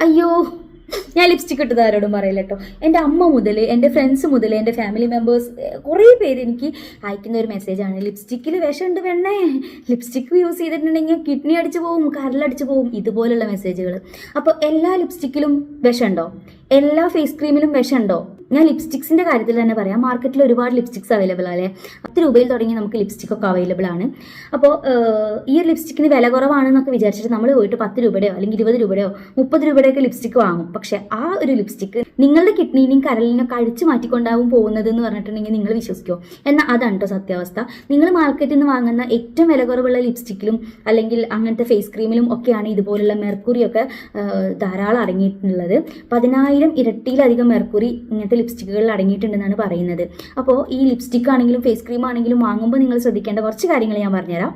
അയ്യോ, ഞാൻ ലിപ്സ്റ്റിക് ഇട്ടത് ആരോടും പറയില്ല കേട്ടോ. എൻ്റെ അമ്മ മുതൽ, എൻ്റെ ഫ്രണ്ട്സ് മുതൽ, എൻ്റെ ഫാമിലി മെമ്പേഴ്സ് കുറേ പേര് എനിക്ക് അയക്കുന്ന ഒരു മെസ്സേജാണ്, ലിപ്സ്റ്റിക്കിൽ വിഷമുണ്ട് പെണ്ണേ, ലിപ്സ്റ്റിക്ക് യൂസ് ചെയ്തിട്ടുണ്ടെങ്കിൽ കിഡ്നി അടിച്ചു പോകും, കരലടിച്ചു പോകും, ഇതുപോലുള്ള മെസ്സേജുകൾ. അപ്പോൾ എല്ലാ ലിപ്സ്റ്റിക്കിലും വിഷമുണ്ടോ? എല്ലാ ഫേസ് ക്രീമിലും വിഷമുണ്ടോ? ഞാൻ ലിപ്സ്റ്റിക്സിൻ്റെ കാര്യത്തിൽ തന്നെ പറയാം. മാർക്കറ്റിൽ ഒരുപാട് ലിപ്സ്റ്റിക്സ് അവൈലബിൾ ആണ്. 10 രൂപയിൽ തുടങ്ങി നമുക്ക് ലിപ്സ്റ്റിക് ഒക്കെ അവൈലബിൾ ആണ്. അപ്പോൾ ഈ ഒരു ലിപ്സ്റ്റിക്കിന് വില കുറവാണെന്നൊക്കെ വിചാരിച്ചിട്ട് നമ്മൾ പോയിട്ട് 10 രൂപയുടെയോ അല്ലെങ്കിൽ 20 രൂപയുടെയോ 30 രൂപയുടെയൊക്കെ ലിപ്സ്റ്റിക് വാങ്ങും. പക്ഷേ ആ ഒരു ലിപ്സ്റ്റിക്ക് നിങ്ങളുടെ കിഡ്നിനെയും കരളിനൊക്കെ അടിച്ചു മാറ്റിക്കൊണ്ടാവും പോകുന്നത് എന്ന് പറഞ്ഞിട്ടുണ്ടെങ്കിൽ നിങ്ങൾ വിശ്വസിക്കുമോ? എന്നാൽ അതാണ് കേട്ടോ സത്യാവസ്ഥ. നിങ്ങൾ മാർക്കറ്റിൽ നിന്ന് വാങ്ങുന്ന ഏറ്റവും വില കുറവുള്ള ലിപ്സ്റ്റിക്കിലും അല്ലെങ്കിൽ അങ്ങനത്തെ ഫേസ് ക്രീമിലും ഒക്കെയാണ് ഇതുപോലുള്ള മെർക്കുറിയൊക്കെ ധാരാളം അടങ്ങിയിട്ടുള്ളത്. 10,000 ഇരട്ടിയിലധികം മെർക്കുറി ഇങ്ങനത്തെ ലിപ്സ്റ്റിക്കുകളിൽ അടങ്ങിയിട്ടുണ്ടെന്നാണ് പറയുന്നത്. അപ്പോൾ ഈ ലിപ്സ്റ്റിക് ആണെങ്കിലും ഫേസ് ക്രീം ആണെങ്കിലും വാങ്ങുമ്പോൾ നിങ്ങൾ ശ്രദ്ധിക്കേണ്ട കുറച്ച് കാര്യങ്ങൾ ഞാൻ പറഞ്ഞുതരാം.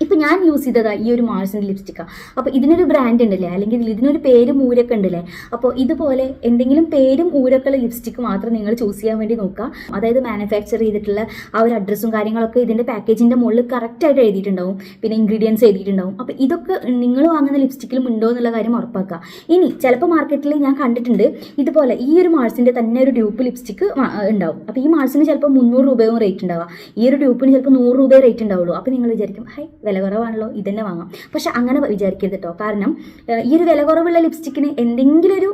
ഇപ്പം ഞാൻ യൂസ് ചെയ്തതാ ഈ ഒരു മാൾസിൻ്റെ ലിപ്സ്റ്റിക്കാണ്. അപ്പോൾ ഇതിനൊരു ബ്രാൻഡ് ഉണ്ടല്ലേ, അല്ലെങ്കിൽ ഇതിനൊരു പേരും ഊരൊക്കെ ഉണ്ടല്ലേ. അപ്പോൾ ഇതുപോലെ എന്തെങ്കിലും പേരും ഊരൊക്കെയുള്ള ലിപ്സ്റ്റിക്ക് മാത്രം നിങ്ങൾ ചൂസ് ചെയ്യാൻ വേണ്ടി നോക്കുക. അതായത് മാനുഫാക്ചർ ചെയ്തിട്ടുള്ള ആ ഒരു അഡ്രസ്സും കാര്യങ്ങളൊക്കെ ഇതിൻ്റെ പാക്കേജിൻ്റെ മുകളിൽ കറക്റ്റായിട്ട് എഴുതിയിട്ടുണ്ടാവും, പിന്നെ ഇൻഗ്രീഡിയൻസ് എഴുതിയിട്ടുണ്ടാവും. അപ്പോൾ ഇതൊക്കെ നിങ്ങൾ വാങ്ങുന്ന ലിപ്സ്റ്റിക്കിലും ഉണ്ടോ എന്നുള്ള കാര്യം ഉറപ്പാക്കുക. ഇനി ചിലപ്പോൾ മാർക്കറ്റിൽ ഞാൻ കണ്ടിട്ടുണ്ട് ഇതുപോലെ ഈ ഒരു മാൾസിൻ്റെ തന്നെ ഒരു ഡ്യൂപ്പ് ലിപ്സ്റ്റിക്ക് ഉണ്ടാവും. അപ്പോൾ ഈ മാൾസിന് ചിലപ്പോൾ 300 രൂപയും റേറ്റ് ഉണ്ടാവുക, ഈ ഒരു ഡ്യൂപ്പിന് ചിലപ്പോൾ 100 രൂപ റേറ്റ് ഉണ്ടാവുള്ളൂ. അപ്പോൾ നിങ്ങൾ വിചാരിക്കും ഹൈ വില കുറവാണല്ലോ, ഇതന്നെ വാങ്ങാം. പക്ഷെ അങ്ങനെ വിചാരിക്കരുത് കേട്ടോ. കാരണം ഈ ഒരു വില കുറവുള്ള ലിപ്സ്റ്റിക്കിന് എന്തെങ്കിലും ഒരു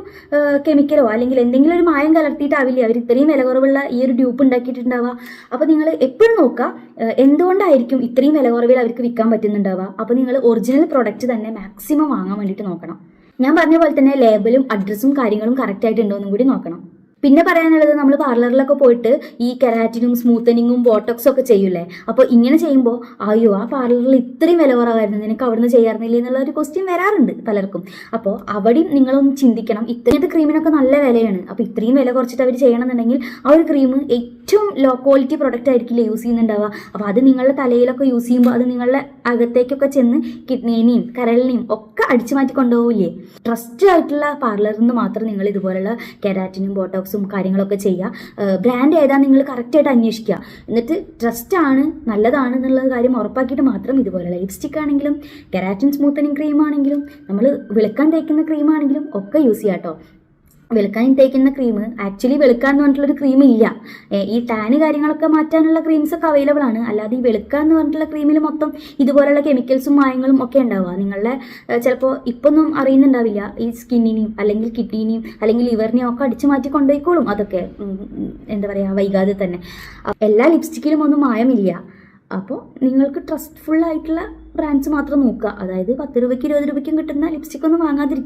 കെമിക്കലോ അല്ലെങ്കിൽ എന്തെങ്കിലും ഒരു മായം കലർത്തിയിട്ടാവില്ല അവർ ഇത്രയും വില കുറവുള്ള ഈ ഒരു ഡ്യൂപ്പ് ഉണ്ടാക്കിയിട്ടുണ്ടാവുക. അപ്പോൾ നിങ്ങൾ എപ്പോഴും നോക്കുക എന്തുകൊണ്ടായിരിക്കും ഇത്രയും വില കുറവിൽ അവർക്ക് വിൽക്കാൻ പറ്റുന്നുണ്ടാവുക. അപ്പോൾ നിങ്ങൾ ഒറിജിനൽ പ്രോഡക്റ്റ് തന്നെ മാക്സിമം വാങ്ങാൻ വേണ്ടിയിട്ട് നോക്കണം. ഞാൻ പറഞ്ഞ പോലെ തന്നെ ലേബലും അഡ്രസ്സും കാര്യങ്ങളും കറക്റ്റായിട്ടുണ്ടോ എന്നും കൂടി നോക്കണം. പിന്നെ പറയാനുള്ളത്, നമ്മൾ പാർലറിലൊക്കെ പോയിട്ട് ഈ കെരാറ്റിനും സ്മൂത്തനിങ്ങും ബോട്ടോക്സും ഒക്കെ ചെയ്യൂലേ. അപ്പോൾ ഇങ്ങനെ ചെയ്യുമ്പോൾ അയ്യോ ആ പാർലറിൽ ഇത്രയും വില കുറവായിരുന്നു, നിനക്ക് അവിടുന്ന് ചെയ്യാറുന്നില്ലേ എന്നുള്ള ഒരു ക്വസ്റ്റ്യൻ വരാറുണ്ട് പലർക്കും. അപ്പോൾ അവിടെയും നിങ്ങളൊന്ന് ചിന്തിക്കണം, ഇത്രയും ക്രീമിനൊക്കെ നല്ല വിലയാണ്. അപ്പോൾ ഇത്രയും വില കുറച്ചിട്ട് അവർ ചെയ്യണമെന്നുണ്ടെങ്കിൽ ആ ഒരു ക്രീം ഏറ്റവും ലോ ക്വാളിറ്റി പ്രൊഡക്റ്റ് ആയിരിക്കില്ലേ യൂസ് ചെയ്യുന്നുണ്ടാവുക. അപ്പോൾ അത് നിങ്ങളുടെ തലയിലൊക്കെ യൂസ് ചെയ്യുമ്പോൾ അത് നിങ്ങളുടെ അകത്തേക്കൊക്കെ ചെന്ന് കിഡ്നീനെയും കരളിനെയും ഒക്കെ അടിച്ചു മാറ്റി കൊണ്ടുപോകില്ലേ. ട്രസ്റ്റ് ആയിട്ടുള്ള പാർലറിൽ നിന്ന് മാത്രം നിങ്ങൾ ഇതുപോലുള്ള കെരാറ്റിനും ബോട്ടോക്സും കാര്യങ്ങളൊക്കെ ചെയ്യുക. ബ്രാൻഡ് ഏതാ നിങ്ങൾ കറക്റ്റായിട്ട് അന്വേഷിക്കുക. എന്നിട്ട് ട്രസ്റ്റ് ആണ്, നല്ലതാണ് എന്നുള്ള കാര്യം ഉറപ്പാക്കിയിട്ട് മാത്രം ഇതുപോലെയുള്ള ലിപ്സ്റ്റിക് ആണെങ്കിലും കെരാറ്റിൻ സ്മൂത്തനിങ് ക്രീം ആണെങ്കിലും നമ്മൾ വെളുക്കാൻ തേക്കുന്ന ക്രീം ആണെങ്കിലും ഒക്കെ യൂസ് ചെയ്യാം കേട്ടോ. വെളുക്കാൻ തേക്കുന്ന ക്രീം ആക്ച്വലി വെളുക്കാൻ എന്ന് പറഞ്ഞിട്ടുള്ളൊരു ക്രീം ഇല്ല. ഈ ടാന് കാര്യങ്ങളൊക്കെ മാറ്റാനുള്ള ക്രീംസ് ഒക്കെ അവൈലബിൾ ആണ്. അല്ലാതെ ഈ വെളുക്കാൻ എന്ന് പറഞ്ഞിട്ടുള്ള ക്രീമിൽ മൊത്തം ഇതുപോലുള്ള കെമിക്കൽസും മായങ്ങളും ഒക്കെ ഉണ്ടാവുക. നിങ്ങളുടെ ചിലപ്പോൾ ഇപ്പൊന്നും അറിയുന്നുണ്ടാവില്ല, ഈ സ്കിന്നിനെയും അല്ലെങ്കിൽ കിഡ്നിനെയും അല്ലെങ്കിൽ ലിവറിനെയും ഒക്കെ അടിച്ചു മാറ്റി കൊണ്ടുപോയിക്കോളും. അതൊക്കെ എന്താ പറയുക വൈകാതെ തന്നെ. എല്ലാ ലിപ്സ്റ്റിക്കിലും ഒന്നും മായമില്ല. അപ്പോൾ നിങ്ങൾക്ക് ട്രസ്റ്റ്ഫുൾ ആയിട്ടുള്ള ബ്രാൻഡ്സ് മാത്രം നോക്കുക. അതായത് 10 രൂപയ്ക്ക് 20 രൂപയ്ക്കും കിട്ടുന്ന ലിപ്സ്റ്റിക് ഒന്നും വാങ്ങാതിരിക്കുക.